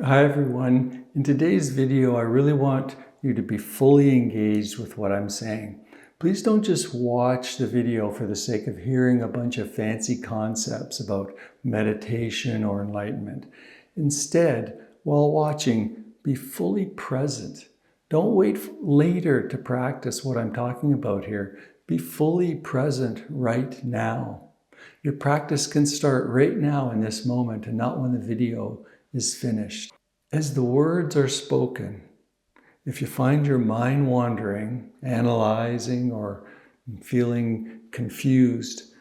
Hi everyone. In today's video, I really want you to be fully engaged with what I'm saying. Please don't just watch the video for the sake of hearing a bunch of fancy concepts about meditation or enlightenment. Instead, while watching, be fully present. Don't wait later to practice what I'm talking about here. Be fully present right now. Your practice can start right now in this moment and not when the video is finished. As the words are spoken, if you find your mind wandering, analyzing, or feeling confused,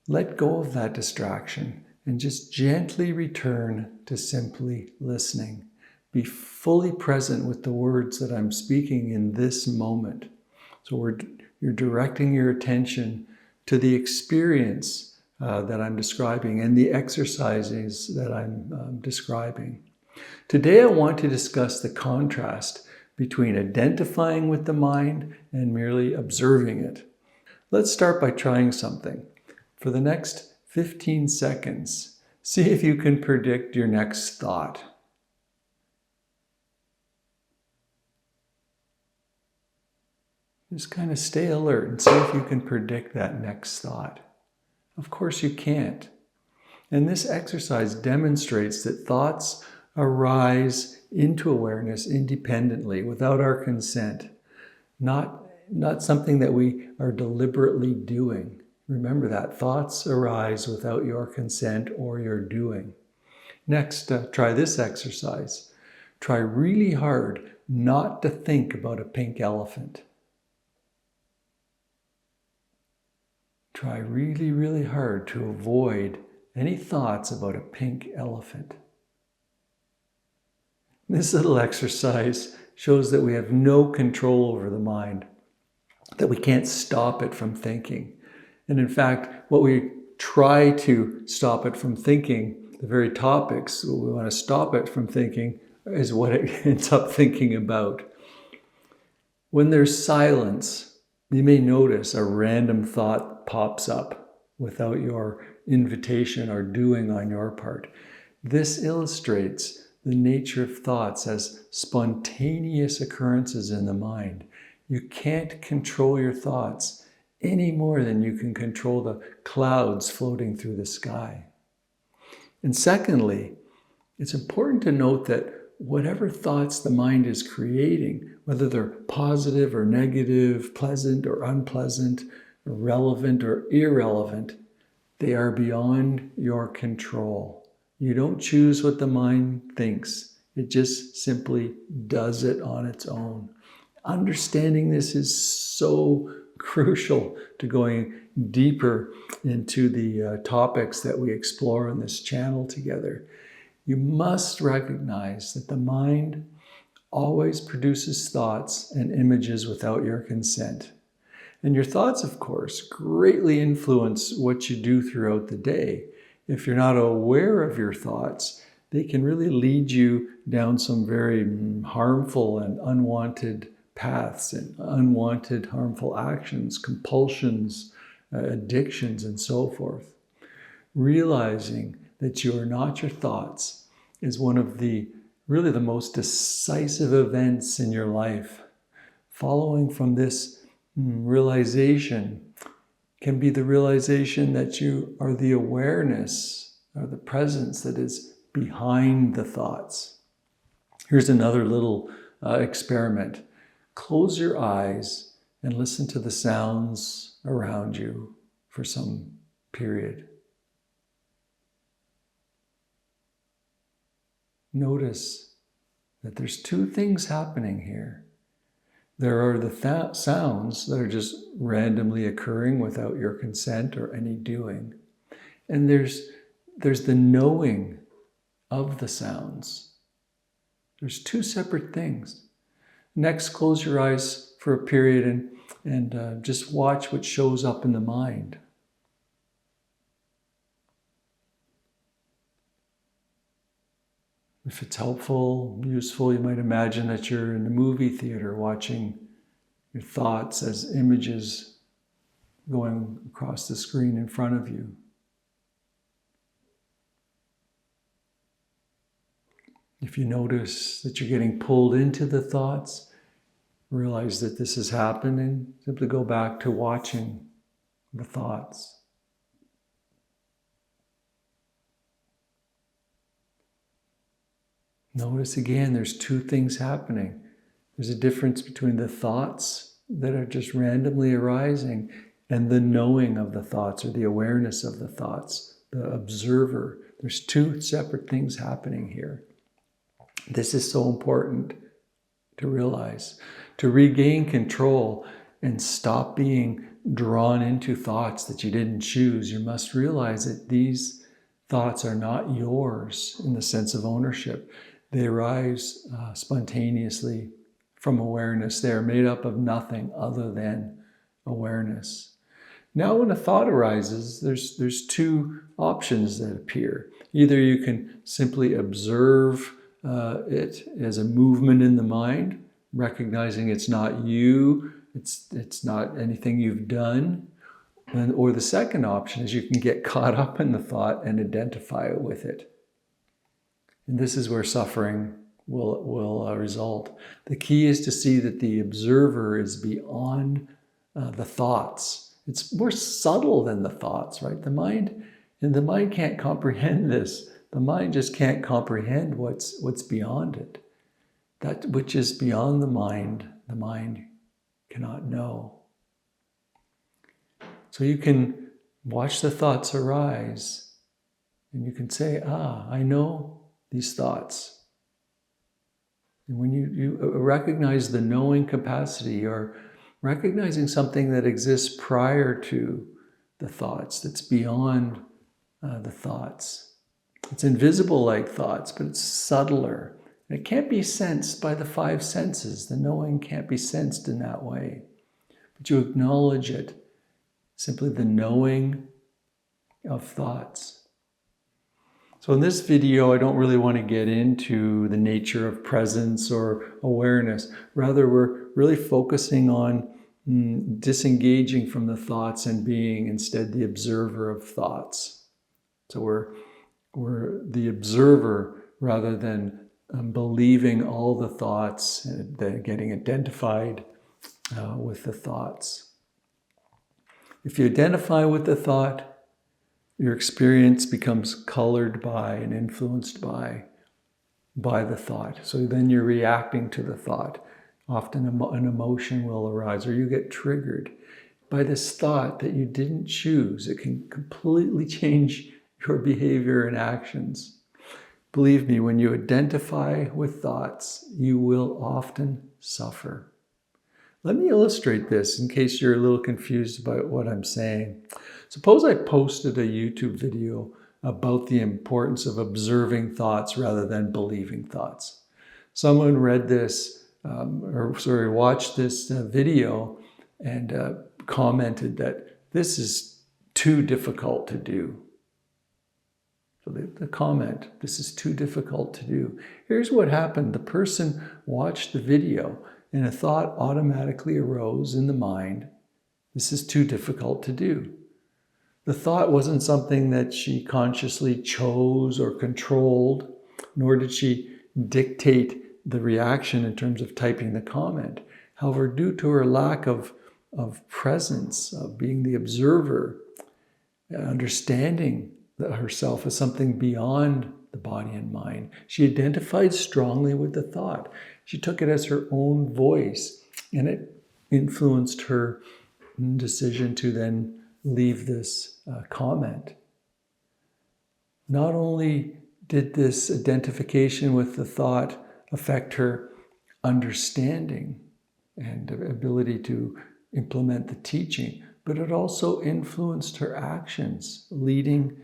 let go of that distraction and just gently return to simply listening. Be fully present with the words that I'm speaking in this moment. So you're directing your attention to the experience that I'm describing and the exercises that I'm describing. Today I want to discuss the contrast between identifying with the mind and merely observing it. Let's start by trying something. For the next 15 seconds, see if you can predict your next thought. Just kind of stay alert and see if you can predict that next thought. Of course you can't. And this exercise demonstrates that thoughts arise into awareness independently, without our consent. Not something that we are deliberately doing. Remember that. Thoughts arise without your consent or your doing. Next, try this exercise. Try really hard not to think about a pink elephant. Try really, really hard to avoid any thoughts about a pink elephant. This little exercise shows that we have no control over the mind, that we can't stop it from thinking. And in fact, what we try to stop it from thinking, the very topics we want to stop it from thinking, is what it ends up thinking about. When there's silence, you may notice a random thought pops up without your invitation or doing on your part. This illustrates the nature of thoughts as spontaneous occurrences in the mind. You can't control your thoughts any more than you can control the clouds floating through the sky. And secondly, it's important to note that whatever thoughts the mind is creating, whether they're positive or negative, pleasant or unpleasant, relevant or irrelevant, they are beyond your control. You don't choose what the mind thinks. It just simply does it on its own. Understanding this is so crucial to going deeper into the topics that we explore on this channel together. You must recognize that the mind always produces thoughts and images without your consent. And your thoughts, of course, greatly influence what you do throughout the day. If you're not aware of your thoughts, they can really lead you down some very harmful and unwanted paths and unwanted harmful actions, compulsions, addictions, and so forth. Realizing that you are not your thoughts is one of the most decisive events in your life. Following from this realization can be the realization that you are the awareness or the presence that is behind the thoughts. Here's another little experiment. Close your eyes and listen to the sounds around you for some period. Notice that there's two things happening here. There are the sounds that are just randomly occurring without your consent or any doing. And there's the knowing of the sounds. There's two separate things. Next, close your eyes for a period and just watch what shows up in the mind. If it's helpful, useful, you might imagine that you're in a movie theater watching your thoughts as images going across the screen in front of you. If you notice that you're getting pulled into the thoughts, realize that this is happening. Simply go back to watching the thoughts. Notice again, there's two things happening. There's a difference between the thoughts that are just randomly arising and the knowing of the thoughts or the awareness of the thoughts, the observer. There's two separate things happening here. This is so important to realize. To regain control and stop being drawn into thoughts that you didn't choose, you must realize that these thoughts are not yours in the sense of ownership. They arise spontaneously from awareness. They are made up of nothing other than awareness. Now when a thought arises, there's two options that appear. Either you can simply observe it as a movement in the mind, recognizing it's not you, it's not anything you've done. Or the second option is you can get caught up in the thought and identify with it. And this is where suffering will result. The key is to see that the observer is beyond the thoughts. It's more subtle than the thoughts, right? The mind can't comprehend this. The mind just can't comprehend what's beyond it. That which is beyond the mind cannot know. So you can watch the thoughts arise, and you can say, I know these thoughts. And when you recognize the knowing capacity, or recognizing something that exists prior to the thoughts, that's beyond the thoughts. It's invisible like thoughts, but it's subtler. It can't be sensed by the five senses. The knowing can't be sensed in that way. But you acknowledge it, simply the knowing of thoughts. So in this video, I don't really want to get into the nature of presence or awareness. Rather, we're really focusing on disengaging from the thoughts and being instead the observer of thoughts. So we're the observer rather than believing all the thoughts and getting identified with the thoughts. If you identify with the thought, your experience becomes colored by and influenced by the thought. So then you're reacting to the thought. Often an emotion will arise, or you get triggered by this thought that you didn't choose. It can completely change your behavior and actions. Believe me, when you identify with thoughts, you will often suffer. Let me illustrate this in case you're a little confused about what I'm saying. Suppose I posted a YouTube video about the importance of observing thoughts rather than believing thoughts. Someone read this, watched this video and commented that this is too difficult to do. So the comment, this is too difficult to do. Here's what happened. The person watched the video and a thought automatically arose in the mind. This is too difficult to do. The thought wasn't something that she consciously chose or controlled, nor did she dictate the reaction in terms of typing the comment. However, due to her lack of presence, of being the observer, understanding herself as something beyond the body and mind, she identified strongly with the thought. She took it as her own voice, and it influenced her decision to then leave this comment. Not only did this identification with the thought affect her understanding and ability to implement the teaching, but it also influenced her actions, leading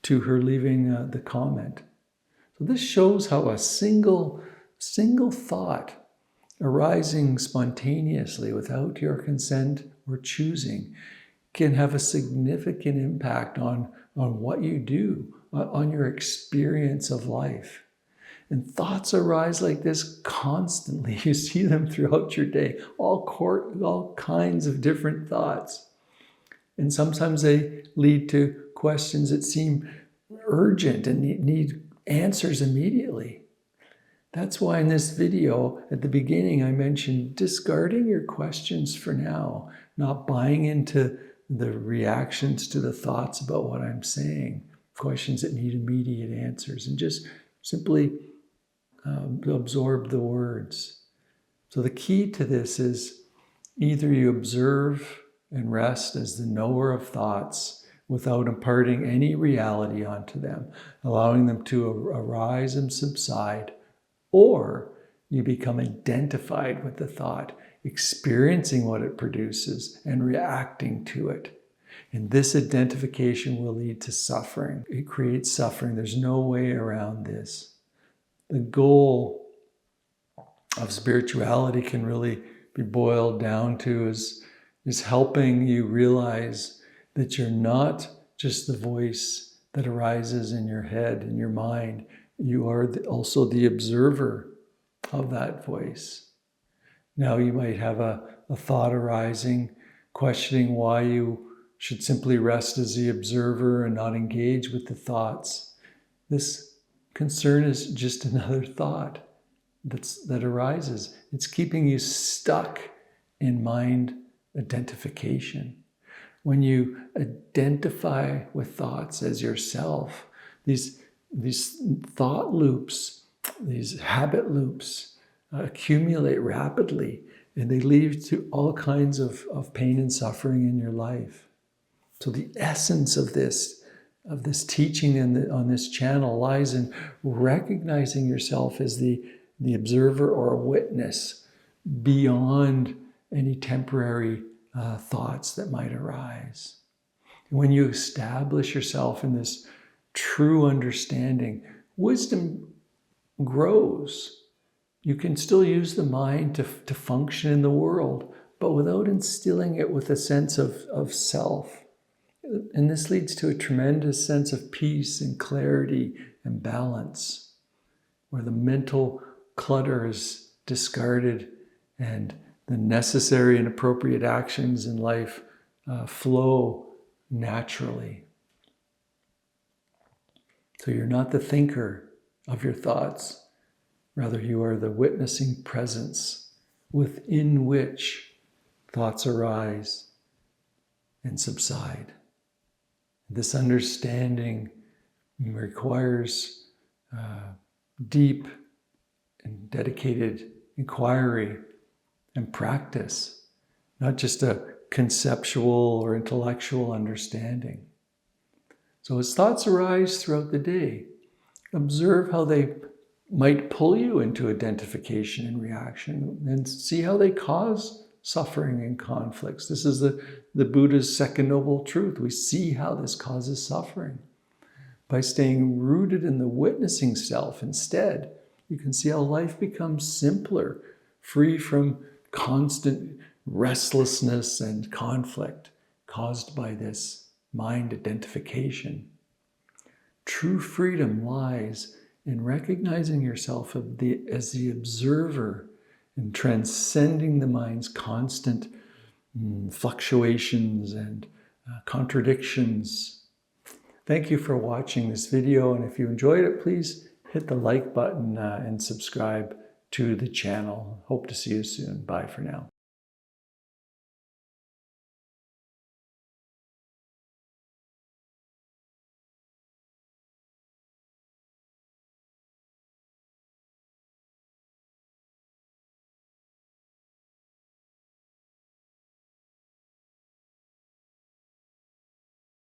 to her leaving the comment. So this shows how a single thought arising spontaneously without your consent or choosing can have a significant impact on what you do, on your experience of life. And thoughts arise like this constantly. You see them throughout your day, all kinds of different thoughts. And sometimes they lead to questions that seem urgent and need answers immediately. That's why in this video, at the beginning, I mentioned discarding your questions for now, not buying into the reactions to the thoughts about what I'm saying, questions that need immediate answers, and just simply absorb the words. So the key to this is either you observe and rest as the knower of thoughts without imparting any reality onto them, allowing them to arise and subside, or you become identified with the thought, experiencing what it produces and reacting to it. And this identification will lead to suffering. It creates suffering. There's no way around this. The goal of spirituality can really be boiled down to is helping you realize that you're not just the voice that arises in your head, in your mind. You are also the observer of that voice. Now you might have a thought arising, questioning why you should simply rest as the observer and not engage with the thoughts. This concern is just another thought that arises. It's keeping you stuck in mind identification. When you identify with thoughts as yourself, these thought loops, these habit loops accumulate rapidly, and they lead to all kinds of pain and suffering in your life. So the essence of this teaching on this channel lies in recognizing yourself as the observer or a witness beyond any temporary thoughts that might arise. And when you establish yourself in this true understanding, wisdom grows. You can still use the mind to function in the world, but without instilling it with a sense of self. And this leads to a tremendous sense of peace and clarity and balance, where the mental clutter is discarded and the necessary and appropriate actions in life flow naturally. So you're not the thinker of your thoughts. Rather, you are the witnessing presence within which thoughts arise and subside. This understanding requires deep and dedicated inquiry and practice, not just a conceptual or intellectual understanding. So as thoughts arise throughout the day, observe how they might pull you into identification and reaction, and see how they cause suffering and conflicts. This is the Buddha's second noble truth. We see how this causes suffering. By staying rooted in the witnessing self instead, you can see how life becomes simpler, free from constant restlessness and conflict caused by this mind identification. True freedom lies in recognizing yourself as the observer and transcending the mind's constant fluctuations and contradictions. Thank you for watching this video, and if you enjoyed it, please hit the like button and subscribe to the channel. Hope to see you soon. Bye for now.